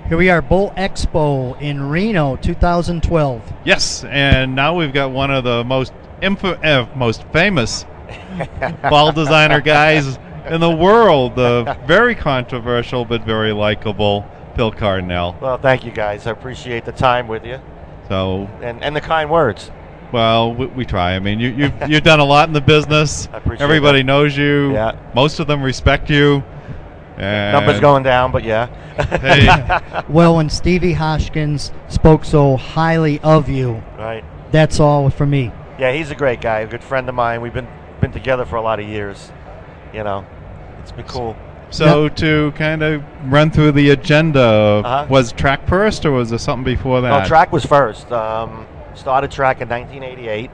Here we are, Bull Expo in Reno, 2012. Yes, and now we've got one of the most famous ball designer guys in the world. The very controversial but very likable Phil Cardinale. Well, thank you guys. I appreciate the time with you. So and the kind words. Well, we try. I mean, you've done a lot in the business. I appreciate Everybody that. knows you. Yeah. Most of them respect you. And Numbers going down, but yeah. Hey. Well, when Stevie Hoskins spoke so highly of you, Right. that's all for me. Yeah, he's a great guy, a good friend of mine. We've been together for a lot of years. You know, it's been cool. So to kind of run through the agenda, was track first or was there something before that? No, track was first. Started track in 1988,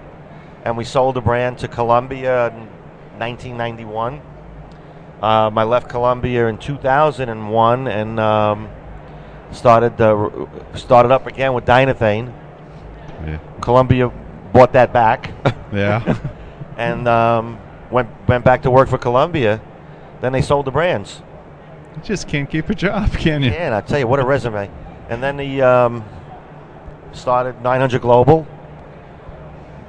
and we sold the brand to Columbia in 1991. I left Columbia in 2001 and started up again with Dynathane. Yeah. Columbia bought that back. Yeah. And went back to work for Columbia. Then they sold the brands. You just can't keep a job, can you? Yeah, and I tell you, what a resume. And then he started 900 Global,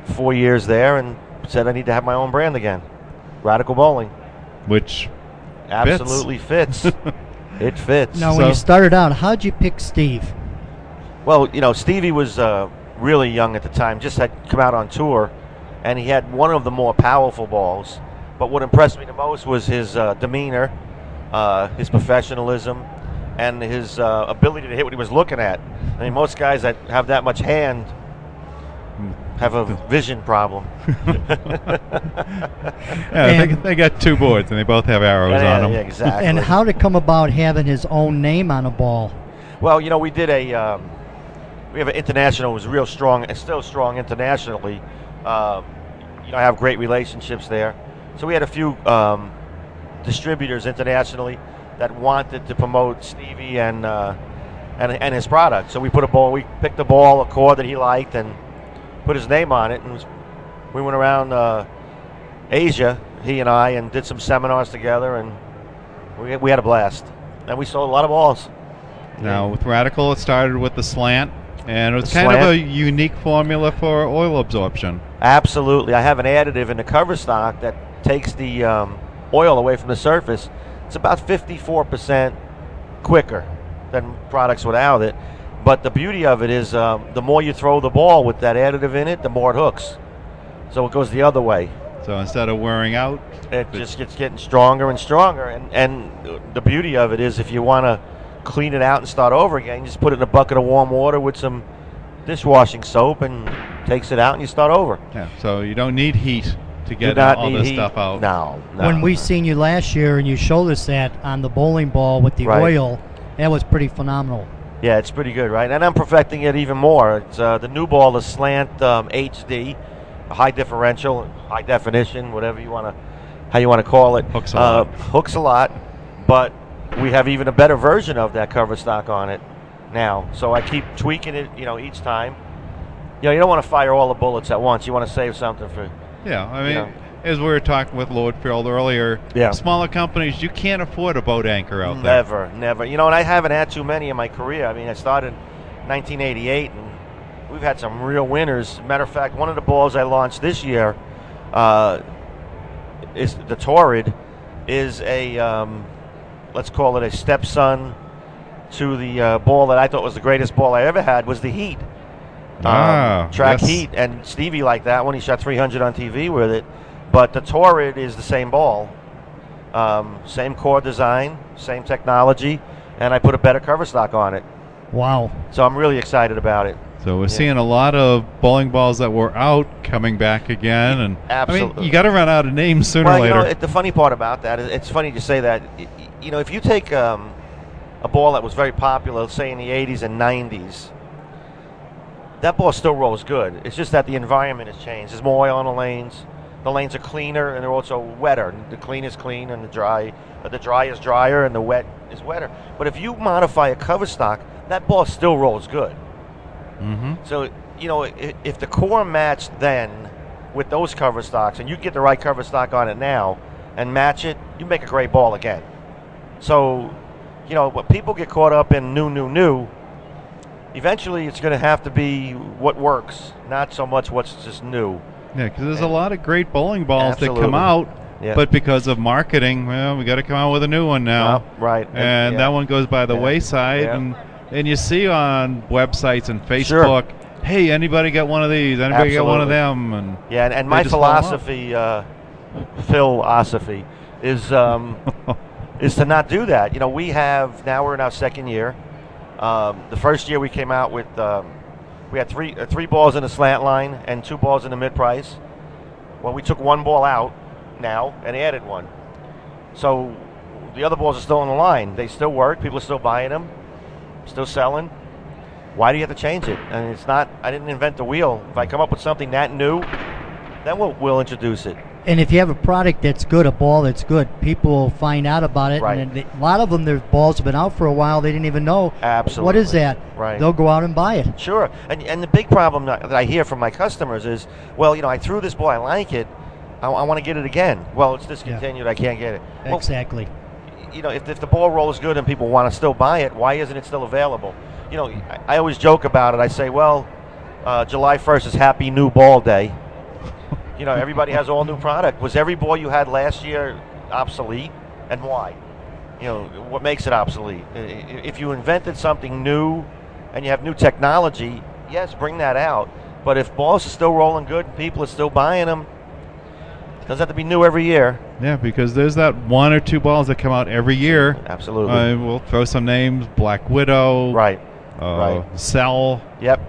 4 years there, and said I need to have my own brand again, Radical Bowling. Which absolutely fits. It fits. Now, when you started out, how'd you pick Steve? Well, you know, Stevie was really young at the time, just had come out on tour, and he had one of the more powerful balls. But what impressed me the most was his demeanor, his professionalism, and his ability to hit what he was looking at. I mean, most guys that have that much hand have a vision problem. Yeah, they got two boards and they both have arrows on them. Yeah, exactly. And how did it come about having his own name on a ball? Well, you know, we did we have an international, was real strong and still strong internationally. You know, I have great relationships there. So we had a few distributors internationally that wanted to promote Stevie and his product. So we picked a ball, a core that he liked, and put his name on it. And we went around Asia, he and I, and did some seminars together, and we had a blast. And we sold a lot of balls. Now, with Radical, it started with the slant, and it was kind of a unique formula for oil absorption. Absolutely. I have an additive in the cover stock that takes the oil away from the surface. It's about 54% quicker than products without it. But the beauty of it is the more you throw the ball with that additive in it, the more it hooks. So it goes the other way. So instead of wearing out, it just gets getting stronger and stronger. And the beauty of it is if you want to clean it out and start over again, you just put it in a bucket of warm water with some dishwashing soap and takes it out and you start over. Yeah, so you don't need heat to get all this stuff out. No. When we seen you last year and you showed us that on the bowling ball with the oil, that was pretty phenomenal. Yeah, it's pretty good, right? And I'm perfecting it even more. It's the new ball, the Slant HD, a high differential, high definition, whatever you want to, how you want to call it. Hooks a lot. Hooks a lot, but we have even a better version of that cover stock on it now. So I keep tweaking it, you know, each time. You know, you don't want to fire all the bullets at once. You want to save something for. Yeah, I mean, as we were talking with Lordfield earlier, smaller companies, you can't afford a boat anchor out there. Never. You know, and I haven't had too many in my career. I mean, I started in 1988, and we've had some real winners. Matter of fact, one of the balls I launched this year is the Torrid, is a, let's call it a stepson to the ball that I thought was the greatest ball I ever had, was the Heat. Track Heat, and Stevie liked that one. He shot 300 on TV with it. But the Torrid is the same ball, same core design, same technology, and I put a better cover stock on it. Wow. So I'm really excited about it. So we're seeing a lot of bowling balls that were out coming back again. And absolutely. I mean, you got to run out of names sooner or later. You know, the funny part about that is, it's funny to say that, you know, if you take a ball that was very popular, let's say in the 80s and 90s, that ball still rolls good. It's just that the environment has changed. There's more oil on the lanes. The lanes are cleaner, and they're also wetter. The clean is clean, and the dry is drier, and the wet is wetter. But if you modify a cover stock, that ball still rolls good. Mm-hmm. So, you know, if the core matched then with those cover stocks, and you get the right cover stock on it now and match it, you make a great ball again. So But people get caught up in new. Eventually, it's going to have to be what works, not so much what's just new. Yeah, because there's a lot of great bowling balls Absolutely. that come out, Yeah. but because of marketing, well, we got to come out with a new one now. Right. And that one goes by the wayside, and you see on websites and Facebook, hey, anybody got one of these? Anybody got one of them? And and my philosophy, is to not do that. Now we're in our second year. The first year we came out with we had three balls in the slant line and 2 balls in the mid price. Well, we took 1 ball out now and added 1. So the other balls are still on the line. They still work. People are still buying them, still selling. Why do you have to change it? And it's not. I didn't invent the wheel. If I come up with something that new, then we'll introduce it. And if you have a product that's good, a ball that's good, people will find out about it. Right. And a lot of them, their balls have been out for a while. They didn't even know. Absolutely. What is that? Right. They'll go out and buy it. Sure. And the big problem that I hear from my customers is, well, I threw this ball. I like it. I want to get it again. Well, it's discontinued. I can't get it. Exactly. Well, if the ball rolls good and people want to still buy it, why isn't it still available? I always joke about it. I say, well, July 1st is Happy New Ball Day. Everybody has all new product. Was every ball you had last year obsolete, and why? What makes it obsolete? If you invented something new and you have new technology, yes, bring that out. But if balls are still rolling good and people are still buying them, it doesn't have to be new every year. Yeah, because there's that 1 or 2 balls that come out every year. Absolutely. We'll throw some names: Black Widow, Right. Cell. Yep.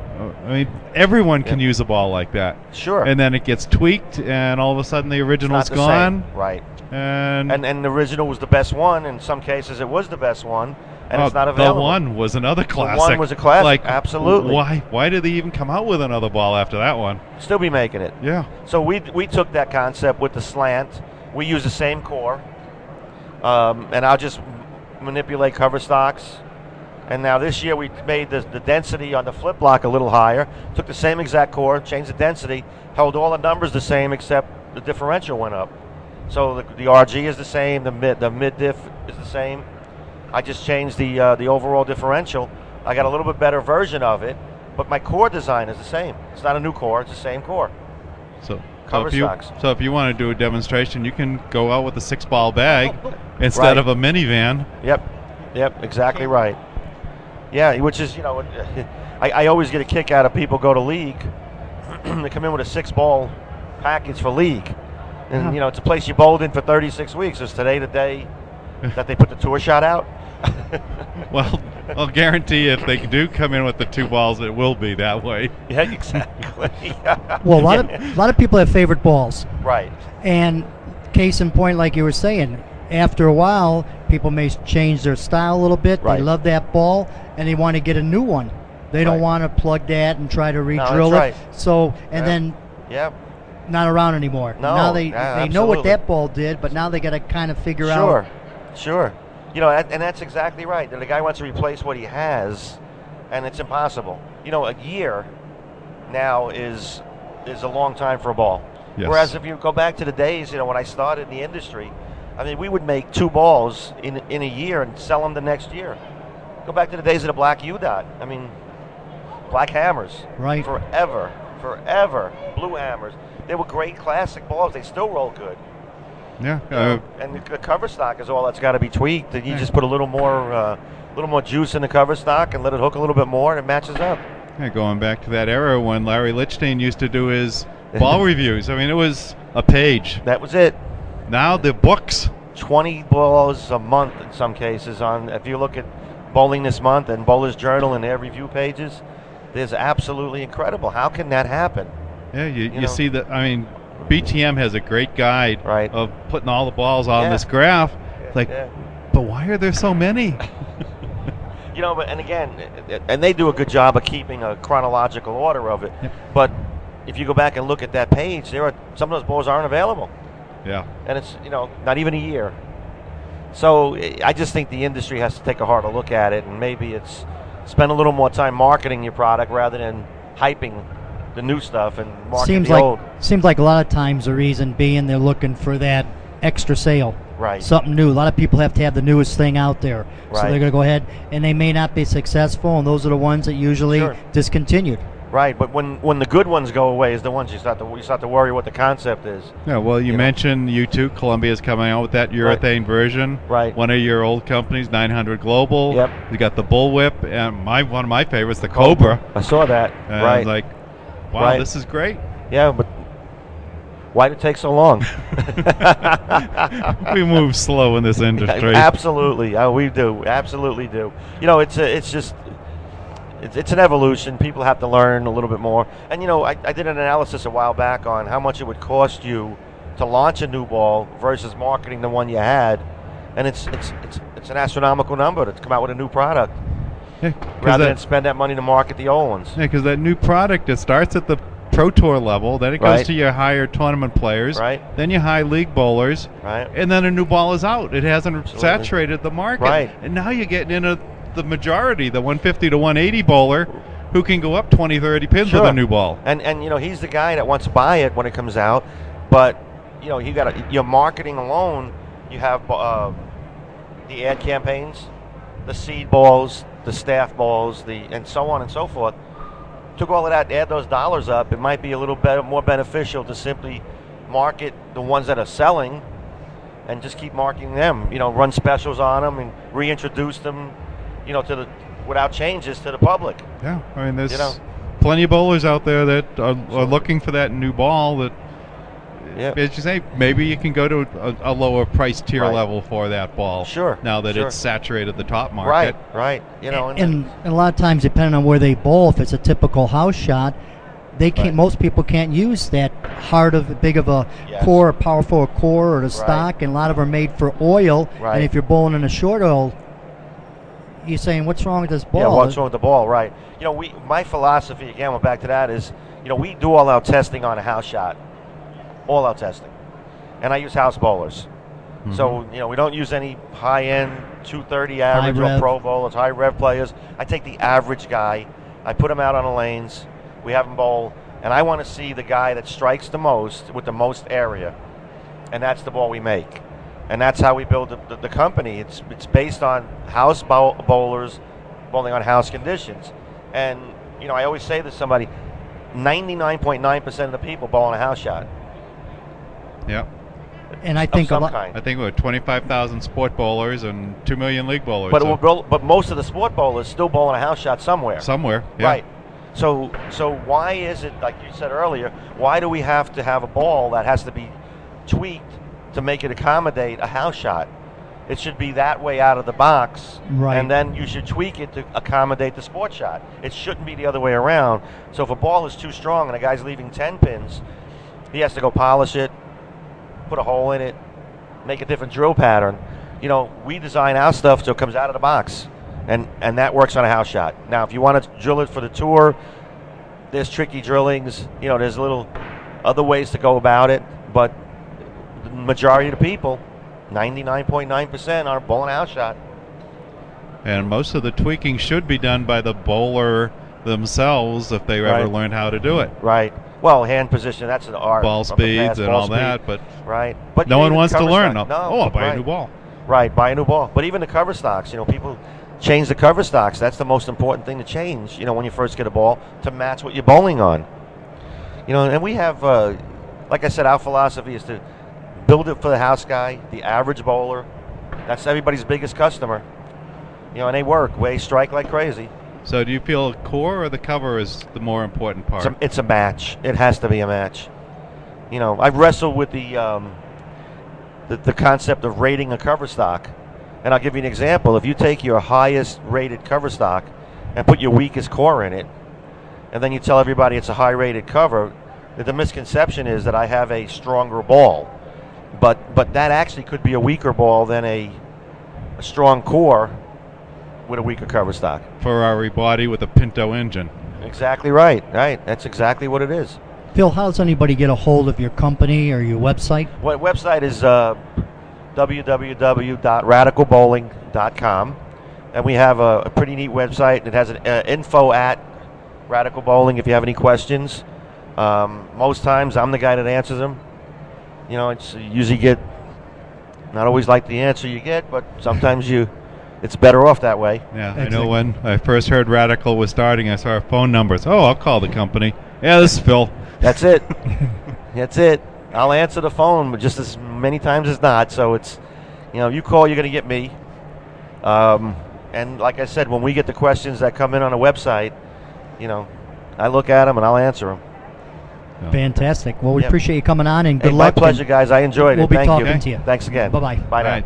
Everyone can use a ball like that. Sure. And then it gets tweaked, and all of a sudden the original's gone. Same. Right. And the original was the best one. In some cases, it was the best one, and it's not available. The one was another classic. The one was a classic. Absolutely. Why did they even come out with another ball after that one? Still be making it. Yeah. So we took that concept with the slant. We use the same core, and I'll just manipulate cover stocks. And now this year we made the density on the flip block a little higher. Took the same exact core, changed the density, held all the numbers the same except the differential went up. So the RG is the same, the mid diff is the same. I just changed the overall differential. I got a little bit better version of it, but my core design is the same. It's not a new core; it's the same core. So if you want to do a demonstration, you can go out with a 6-ball bag instead of a minivan. Yep, exactly right. Yeah, which is, I always get a kick out of people go to league. They come in with a 6-ball package for league. And, it's a place you bowled in for 36 weeks. Is today the day that they put the tour shot out? Well, I'll guarantee if they do come in with the 2 balls, it will be that way. Yeah, exactly. Well, a lot of people have favorite balls. Right. And case in point, like you were saying, after a while, people may change their style a little bit. Right. They love that ball, and they want to get a new one. They don't want to plug that and try to re-drill it. Right. So, and then not around anymore. No, now they know what that ball did, but now they got to kind of figure out. Sure. And that's exactly right. The guy wants to replace what he has, and it's impossible. A year now is a long time for a ball. Yes. Whereas if you go back to the days, when I started in the industry, we would make 2 balls in a year and sell them the next year. Go back to the days of the black UDOT. Black hammers. Right. Forever. Blue hammers. They were great classic balls. They still roll good. Yeah. And the cover stock is all that's got to be tweaked. You just put a little more juice in the cover stock and let it hook a little bit more, and it matches up. Yeah, going back to that era when Larry Lichstein used to do his ball reviews. It was a page. That was it. Now the books. 20 balls a month in some cases. If you look at Bowling This Month and Bowler's Journal and their review pages, there's absolutely incredible. How can that happen? Yeah, you see that. BTM has a great guide of putting all the balls on this graph. But why are there so many? And they do a good job of keeping a chronological order of it. Yep. But if you go back and look at that page, some of those balls aren't available. Yeah. And it's, not even a year. So I just think the industry has to take a harder look at it, and maybe it's spend a little more time marketing your product rather than hyping the new stuff and marketing the old. Seems like a lot of times the reason being they're looking for that extra sale. Right. something new. A lot of people have to have the newest thing out there, so Right. they're going to go ahead, and they may not be successful, and those are the ones that usually Sure. discontinued. Right, but when the good ones go away is the ones you start to worry what the concept is. Yeah, well, you know. mentioned U2, Columbia's coming out with that urethane version. Right. One of your old companies, 900 Global. Yep. You got the Bullwhip, and one of my favorites, the Cobra. I saw that. And I Right. was like, wow, Right. this is great. Yeah, but why did it take so long? We move slow in this industry. Absolutely, we do. Absolutely do. You know, it's an evolution. People have to learn a little bit more. And you know, I did an analysis a while back on how much it would cost you to launch a new ball versus marketing the one you had, and it's an astronomical number to come out with a new product Yeah, rather than spend that money to market the old ones. Yeah, because that new product, it starts at the Pro Tour level, then it goes Right. to your higher tournament players, Right. then your high league bowlers, Right. and then a new ball is out. It hasn't Absolutely. saturated the market. Right. And now you're getting into the majority, the 150 to 180 bowler, who can go up 20, 30 pins Sure. with a new ball. And you know, he's the guy that wants to buy it when it comes out, but you know, your marketing alone. You have the ad campaigns, the seed balls, the staff balls, and so on and so forth. Took all of that, add those dollars up, it might be a little bit more beneficial to simply market the ones that are selling and just keep marketing them. You know, run specials on them and reintroduce them, you know, without changes to the public. Yeah, I mean, there's You know. plenty of bowlers out there that are looking for that new ball that, Yeah. as you say, maybe you can go to a lower price tier Right. level for that ball. Sure, Now that sure. it's saturated the top market. Right, right. You know, And a lot of times, depending on where they bowl, if it's a typical house shot, they can't. Right. Most people can't use that big of a Yes. core, powerful core, or the stock, and a lot of them are made for oil. Right. And if you're bowling in a short oil, you're saying, what's wrong with this ball? yeah, what's wrong with the ball? Right. You know, my philosophy again, we're back to that is, you know, we do all our testing on a house shot, all our testing, and I use house bowlers. Mm-hmm. So you know, we don't use any high-end 230 average High or rev. pro bowlers, high rev players. I take the average guy, I put him out on the lanes, we have him bowl, and I want to see the guy that strikes the most with the most area, and that's the ball we make. And that's how we build the company. It's based on house bowlers bowling on house conditions. And you know, I always say to somebody, 99.9% of the people bowl on a house shot. Yeah. And I think of a some lot. kind. I think we're 25,000 sport bowlers and 2 million league bowlers. But so but most of the sport bowlers still bowl on a house shot somewhere. somewhere. Yeah. Right. So why is it, like you said earlier, why do we have to have a ball that has to be tweaked to make it accommodate a house shot? It should be that way out of the box, Right. and then you should tweak it to accommodate the sport shot. It shouldn't be the other way around. So if a ball is too strong and a guy's leaving 10 pins, he has to go polish it, put a hole in it, make a different drill pattern. You know, we design our stuff so it comes out of the box, and that works on a house shot. Now, if you want to drill it for the tour, there's tricky drillings. You know, there's little other ways to go about it, but the majority of the people, 99.9%, are bowling a house shot. And most of the tweaking should be done by the bowler themselves if they ever Right. learned how to do it. Right. Well, hand position, that's an art. Ball from the speeds past, and ball all speed. that, but Right. But no one even wants to cover learn. stock- No, No, oh, I'll buy right. a new ball. Right, buy a new ball. But even the cover stocks, you know, people change the cover stocks. That's the most important thing to change, you know, when you first get a ball, to match what you're bowling on. You know, and we have, like I said, our philosophy is to build it for the house guy, the average bowler. That's everybody's biggest customer. You know, and they work. They strike like crazy. So do you feel core or the cover is the more important part? It's a match. It has to be a match. You know, I've wrestled with the concept of rating a cover stock. And I'll give you an example. If you take your highest rated cover stock and put your weakest core in it, and then you tell everybody it's a high rated cover, the misconception is that I have a stronger ball. But that actually could be a weaker ball than a strong core with a weaker cover stock. Ferrari body with a Pinto engine. Exactly right. Right. That's exactly what it is. Phil, how does anybody get a hold of your company or your website? What website is www.radicalbowling.com, and we have a pretty neat website. It has an info at Radical Bowling if you have any questions. Most times I'm the guy that answers them. You know, it's usually get Not always like the answer you get, but sometimes it's better off that way. Yeah, I Exactly. know when I first heard Radical was starting, I saw our phone numbers. Oh, I'll call the company. Yeah, this is Phil. That's it. That's it. I'll answer the phone, but just as many times as not. So it's, you call, you're going to get me. And like I said, when we get the questions that come in on the website, I look at them and I'll answer them. Fantastic. Well, we Yep. appreciate you coming on, and Hey, good my luck. pleasure, guys. I enjoyed We'll it. be Thank talking you. to you. Thanks again. Bye-bye. Bye now. Right.